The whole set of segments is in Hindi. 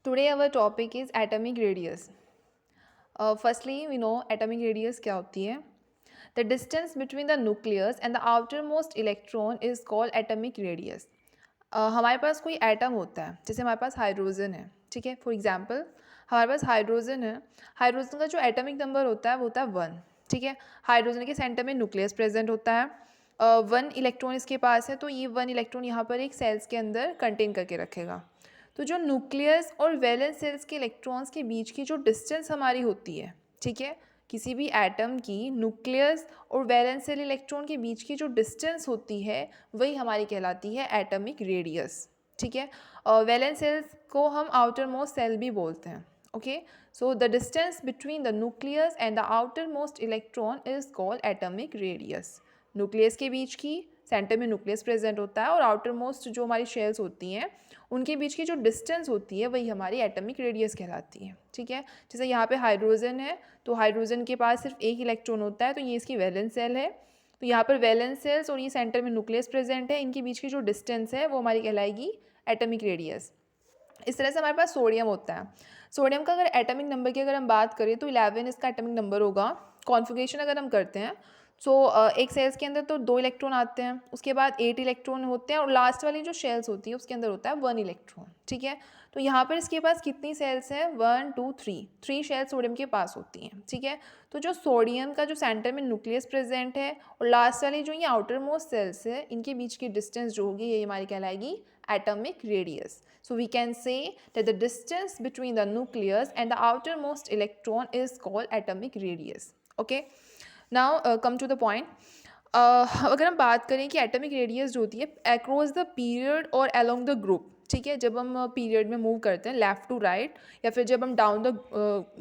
Today our topic is atomic radius. Firstly, we know atomic radius क्या होती है. The distance between the nucleus and the outermost electron is called atomic radius. हमारे पास कोई एटम होता है, जैसे हमारे पास हाइड्रोजन है, ठीक है. फॉर एग्जांपल हमारे पास हाइड्रोजन है. हाइड्रोजन का जो एटॉमिक नंबर होता है वो होता है 1, ठीक है. हाइड्रोजन के सेंटर में न्यूक्लियस प्रेजेंट होता है. 1 इलेक्ट्रॉन इसके पास है, तो ये 1 इलेक्ट्रॉन यहाँ पर एक सेल्स के अंदर कंटेन करके रखेगा. तो जो न्यूक्लियस और वैलेंस सेल्स के इलेक्ट्रॉन्स के बीच की जो डिस्टेंस हमारी होती है, ठीक है, किसी भी एटम की न्यूक्लियस और वैलेंस सेल इलेक्ट्रॉन के बीच की जो डिस्टेंस होती है वही हमारी कहलाती है एटॉमिक रेडियस, ठीक है. वैलेंस सेल्स को हम आउटर मोस्ट सेल भी बोलते हैं. Okay, so the distance between the nucleus and the outer most electron is called atomic radius. Nucleus के बीच की सेंटर में न्यूक्लियस प्रेजेंट होता है और आउटर मोस्ट जो हमारी शेल्स होती हैं उनके बीच की जो डिस्टेंस होती है वही हमारी एटॉमिक रेडियस कहलाती है, ठीक है. जैसे यहाँ पे हाइड्रोजन है, तो हाइड्रोजन के पास सिर्फ एक इलेक्ट्रॉन होता है, तो ये इसकी वैलेंस सेल है. तो यहाँ पर वैलेंस सेल्स और ये सेंटर में न्यूक्लियस प्रेजेंट है, इनके बीच की जो डिस्टेंस है वो हमारी कहलाएगी एटॉमिक रेडियस. इस तरह से हमारे पास सोडियम होता है. सोडियम का अगर एटॉमिक नंबर की अगर हम बात करें तो 11 इसका एटॉमिक नंबर होगा. कॉन्फ़िगरेशन अगर हम करते हैं सो एक सेल्स के अंदर तो 2 इलेक्ट्रॉन आते हैं, उसके बाद 8 इलेक्ट्रॉन होते हैं और लास्ट वाली जो शेल्स होती है उसके अंदर होता है 1 इलेक्ट्रॉन, ठीक है. तो यहाँ पर इसके पास कितनी सेल्स हैं? 1 2 3 शेल्स सोडियम के पास होती हैं, ठीक है. तो जो सोडियम का जो सेंटर में न्यूक्लियस प्रेजेंट है और लास्ट वाली जो ये आउटर मोस्ट सेल्स है इनके बीच की डिस्टेंस जो होगी ये हमारी कहलाएगी atomic radius. So we can say that the distance between the nucleus and the outermost electron is called atomic radius. Okay. Now come to the point. अगर हम बात करें कि एटॉमिक रेडियस जो होती है अक्रॉस द पीरियड और अलोंग द ग्रुप, ठीक है, जब हम पीरियड में मूव करते हैं लेफ़्ट टू राइट या फिर जब हम डाउन द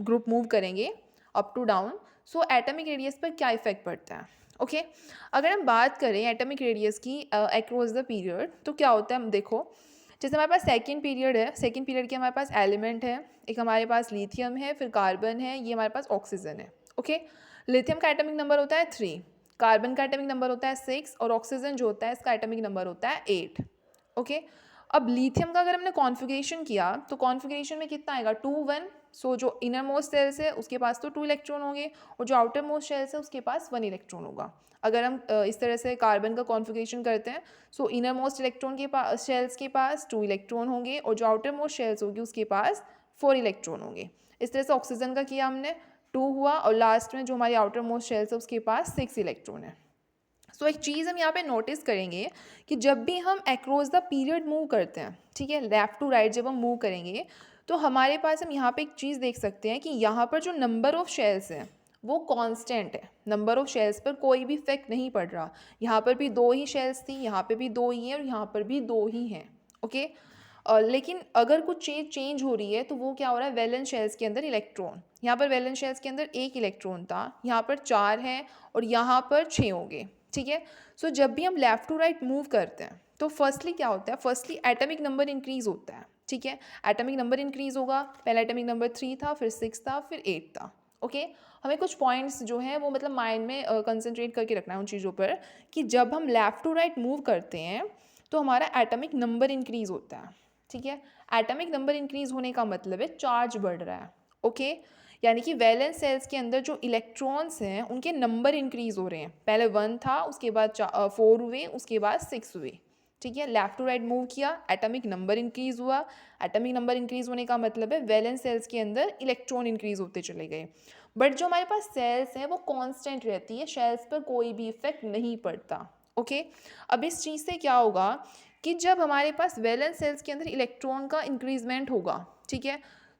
ग्रुप मूव करेंगे up to down, so atomic radius पर क्या इफेक्ट पड़ता है. ओके, अगर हम बात करें एटॉमिक रेडियस की अक्रॉस द पीरियड तो क्या होता है, हम देखो जैसे हमारे पास सेकंड पीरियड है, सेकंड पीरियड के हमारे पास एलिमेंट है, एक हमारे पास लिथियम है, फिर कार्बन है, ये हमारे पास ऑक्सीजन है. ओके, लिथियम का एटॉमिक नंबर होता है 3, कार्बन का एटॉमिक नंबर होता है 6 और ऑक्सीजन जो होता है इसका एटॉमिक नंबर होता है 8. ओके, अब लिथियम का अगर हमने कॉन्फ़िगरेशन किया तो कॉन्फ़िगरेशन में कितना आएगा 2 1. सो जो इनर मोस्ट सेल्स है उसके पास तो 2 इलेक्ट्रॉन होंगे और जो आउटर मोस्ट शेल्स है उसके पास 1 इलेक्ट्रॉन होगा. अगर हम इस तरह से कार्बन का कॉन्फ़िगरेशन करते हैं सो इनर मोस्ट इलेक्ट्रॉन के पास शेल्स के पास 2 इलेक्ट्रॉन होंगे और जो आउटर मोस्ट शेल्स होगी उसके पास 4 इलेक्ट्रॉन होंगे. इस तरह से ऑक्सीजन का किया हमने 2 हुआ और लास्ट में जो हमारी आउटर मोस्ट शेल्स है उसके पास 6 इलेक्ट्रॉन है. सो एक चीज़ हम यहाँ पे नोटिस करेंगे कि जब भी हम अक्रॉस द पीरियड मूव करते हैं, ठीक है, लेफ़्ट टू राइट जब हम मूव करेंगे तो हमारे पास हम यहाँ पे एक चीज़ देख सकते हैं कि यहाँ पर जो नंबर ऑफ़ शेल्स हैं वो कांस्टेंट है. नंबर ऑफ़ शेल्स पर कोई भी इफेक्ट नहीं पड़ रहा. यहाँ पर भी 2 ही शेल्स थी, यहाँ पे भी 2 ही हैं और यहाँ पर भी 2 ही हैं. ओके, लेकिन अगर कुछ चीज़ चेंज हो रही है तो वो क्या हो रहा है, वैलेंस शेल्स के अंदर इलेक्ट्रॉन, यहाँ पर वैलेंस शेल्स के अंदर 1 इलेक्ट्रॉन था, यहाँ पर 4 है और यहाँ पर 6 होंगे, ठीक है. सो जब भी हम लेफ़्ट टू राइट मूव करते हैं तो फर्स्टली क्या होता है, फर्स्टली एटॉमिक नंबर इंक्रीज़ होता है, ठीक है. एटॉमिक नंबर इंक्रीज़ होगा, पहला एटॉमिक नंबर 3 था, फिर 6 था, फिर 8 था. ओके, हमें कुछ पॉइंट्स जो हैं वो मतलब माइंड में कंसंट्रेट करके रखना है उन चीज़ों पर कि जब हम लेफ़्ट टू राइट मूव करते हैं तो हमारा एटॉमिक नंबर इंक्रीज़ होता है, ठीक है. एटॉमिक नंबर इंक्रीज़ होने का मतलब है चार्ज बढ़ रहा है. ओके, यानी कि वैलेंस सेल्स के अंदर जो इलेक्ट्रॉन्स हैं उनके नंबर इंक्रीज़ हो रहे हैं. पहले 1 था, उसके बाद 4 हुए, उसके बाद 6 हुए, ठीक है. लेफ़्ट टू राइट मूव किया, एटॉमिक नंबर इंक्रीज़ हुआ. एटॉमिक नंबर इंक्रीज़ होने का मतलब है वैलेंस सेल्स के अंदर इलेक्ट्रॉन इंक्रीज़ होते चले गए. बट जो हमारे पास सेल्स हैं वो कांस्टेंट रहती है, शेल्स पर कोई भी इफेक्ट नहीं पड़ता. ओके, अब इस चीज़ से क्या होगा कि जब हमारे पास वैलेंस सेल्स के अंदर इलेक्ट्रॉन का इंक्रीजमेंट होगा, ठीक है,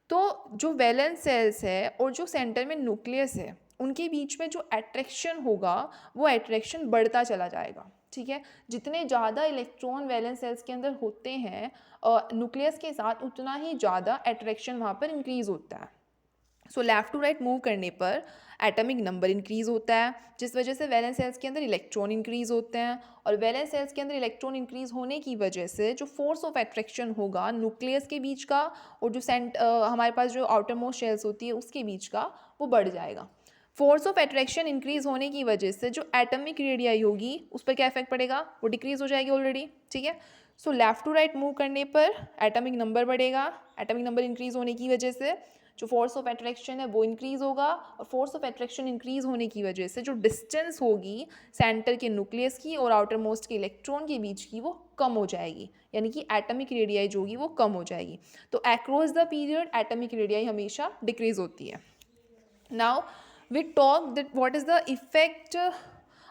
तो जो वैलेंस सेल्स है और जो सेंटर में न्यूक्लियस है उनके बीच में जो अट्रैक्शन होगा वो अट्रैक्शन बढ़ता चला जाएगा, ठीक है. जितने ज़्यादा इलेक्ट्रॉन वैलेंस सेल्स के अंदर होते हैं न्यूक्लियस के साथ उतना ही ज़्यादा अट्रैक्शन वहाँ पर इंक्रीज़ होता है. सो लेफ़्ट टू राइट मूव करने पर एटॉमिक नंबर इंक्रीज़ होता है जिस वजह से वैलेंस सेल्स के अंदर इलेक्ट्रॉन इंक्रीज़ होते हैं और वैलेंस सेल्स के अंदर इलेक्ट्रॉन इंक्रीज़ होने की वजह से जो फोर्स ऑफ अट्रैक्शन होगा न्यूक्लियस के बीच का और जो हमारे पास जो आउटर मोस्ट शेल्स होती है उसके बीच का वो बढ़ जाएगा. फोर्स ऑफ अट्रैक्शन इंक्रीज़ होने की वजह से जो एटॉमिक रेडियाई होगी उस पर क्या इफेक्ट पड़ेगा, वो डिक्रीज़ हो जाएगी ऑलरेडी, ठीक है. सो लेफ़्ट टू राइट मूव करने पर एटॉमिक नंबर बढ़ेगा, एटॉमिक नंबर इंक्रीज़ होने की वजह से जो फोर्स ऑफ अट्रैक्शन है वो इंक्रीज़ होगा, और फोर्स ऑफ अट्रैक्शन इंक्रीज़ होने की वजह से जो डिस्टेंस होगी सेंटर के न्यूक्लियस की और आउटर मोस्ट के इलेक्ट्रॉन के बीच की वो कम हो जाएगी, यानी कि एटॉमिक रेडियाई जो होगी वो कम हो जाएगी। तो across the period atomic radii हमेशा डिक्रीज़ होती है। Now we talk that what is the effect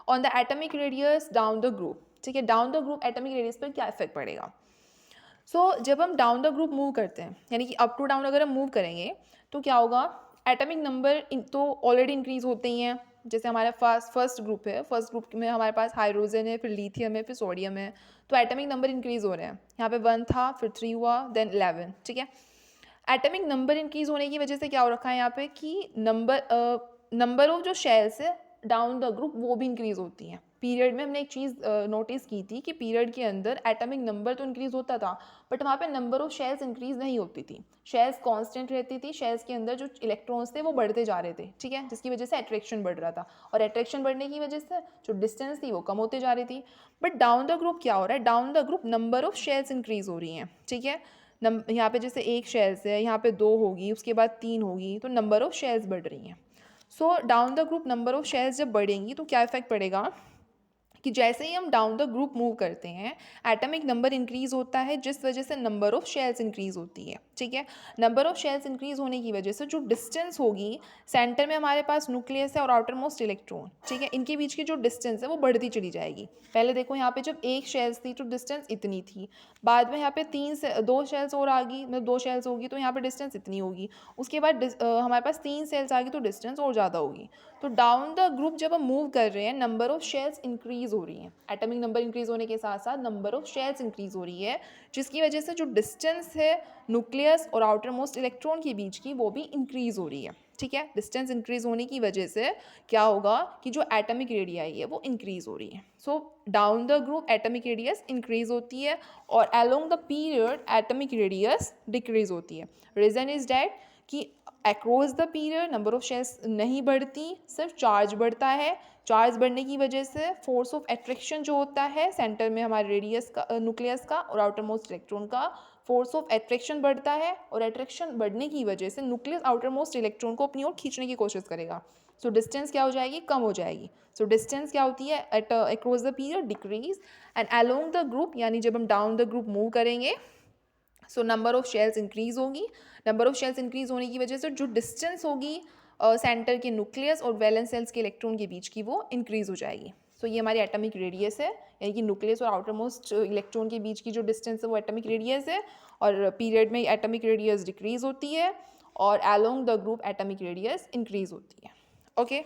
on the atomic radius down the group. ठीक है, down the group atomic radius पर क्या इफेक्ट पड़ेगा। जब हम डाउन द ग्रुप मूव करते हैं, यानी कि अप टू डाउन अगर हम मूव करेंगे तो क्या होगा, एटॉमिक नंबर तो ऑलरेडी इंक्रीज होते ही हैं। जैसे हमारा फर्स्ट ग्रुप है, फर्स्ट ग्रुप में हमारे पास हाइड्रोजन है, फिर लिथियम है, फिर सोडियम है, तो एटॉमिक नंबर इंक्रीज हो रहे हैं। यहाँ पे 1 था, फिर 3 हुआ, देन 11। ठीक है, एटॉमिक नंबर इंक्रीज होने की वजह से क्या हो रखा है यहाँ पे कि नंबर ऑफ जो शेल्स है डाउन द ग्रुप वो भी इंक्रीज होती हैं। पीरियड में हमने एक चीज़ नोटिस की थी कि पीरियड के अंदर एटॉमिक नंबर तो इंक्रीज होता था, बट वहाँ पे नंबर ऑफ शेल्स इंक्रीज नहीं होती थी। शेल्स कांस्टेंट रहती थी, शेल्स के अंदर जो इलेक्ट्रॉन्स थे वो बढ़ते जा रहे थे। ठीक है, जिसकी वजह से अट्रैक्शन बढ़ रहा था, और अट्रैक्शन बढ़ने की वजह से जो डिस्टेंस थी वो कम होते जा रही थी। बट डाउन द ग्रुप क्या हो रहा है, down the group number of shells increase हो रही हैं। ठीक है, यहाँ पे जैसे एक शेल्स है, यहाँ पे 2 होगी, उसके बाद 3 होगी, तो नंबर ऑफ शेल्स बढ़ रही हैं। Down the group number of shells जब बढ़ेंगी तो क्या इफेक्ट पड़ेगा कि जैसे ही हम डाउन द ग्रुप मूव करते हैं एटॉमिक नंबर इंक्रीज होता है, जिस वजह से नंबर ऑफ शेल्स इंक्रीज होती है। ठीक है, नंबर ऑफ शेल्स इंक्रीज होने की वजह से जो डिस्टेंस होगी, सेंटर में हमारे पास न्यूक्लियस है और आउटर मोस्ट इलेक्ट्रॉन, ठीक है, इनके बीच की जो डिस्टेंस है वो बढ़ती चली जाएगी। पहले देखो यहाँ पे जब एक शेल्स थी तो डिस्टेंस इतनी थी, बाद में यहाँ पे 2 शेल्स और आ गई, मतलब 2 शेल्स होगी तो यहाँ पे डिस्टेंस इतनी होगी, उसके बाद हमारे पास 3 सेल्स आ गई तो डिस्टेंस और ज़्यादा होगी। तो डाउन द ग्रुप जब हम मूव कर रहे हैं नंबर ऑफ शेल्स इंक्रीज हो रही हैं, एटॉमिक नंबर इंक्रीज होने के साथ साथ नंबर ऑफ शेल्स इंक्रीज हो रही है, जिसकी वजह से जो डिस्टेंस है न्यूक्लियस और आउटर मोस्ट इलेक्ट्रॉन के बीच की वो भी इंक्रीज हो रही है। ठीक है, डिस्टेंस इंक्रीज होने की वजह से क्या होगा कि जो एटॉमिक रेडियाई है वो इंक्रीज हो रही है। Down the group atomic radius increase होती है और along the period atomic radius decrease होती है। रीज़न इज डैट कि across the period number of shells नहीं बढ़ती, सिर्फ चार्ज बढ़ता है। चार्ज बढ़ने की वजह से फोर्स ऑफ अट्रैक्शन जो होता है सेंटर में हमारे रेडियस का, न्यूक्लियस का और आउटर मोस्ट इलेक्ट्रॉन का, फोर्स ऑफ अट्रैक्शन बढ़ता है, और अट्रैक्शन बढ़ने की वजह से न्यूक्लियस आउटर मोस्ट इलेक्ट्रॉन को अपनी ओर खींचने की कोशिश करेगा। डिस्टेंस क्या हो जाएगी, कम हो जाएगी। डिस्टेंस क्या होती है at across the period, decrease, and along the group, यानी जब हम डाउन द ग्रुप मूव करेंगे नंबर ऑफ शेल्स इंक्रीज होगी। नंबर ऑफ शेल्स इंक्रीज होने की वजह से जो डिस्टेंस होगी सेंटर के न्यूक्लियस और वैलेंस सेल्स के इलेक्ट्रॉन के बीच की वो इंक्रीज हो जाएगी। ये हमारी एटॉमिक रेडियस है, यानी कि न्यूक्लियस और आउटर मोस्ट इलेक्ट्रॉन के बीच की जो डिस्टेंस है वो एटॉमिक रेडियस है, और पीरियड में एटॉमिक रेडियस डिक्रीज होती है और along the group atomic radius increase होती है। ओके।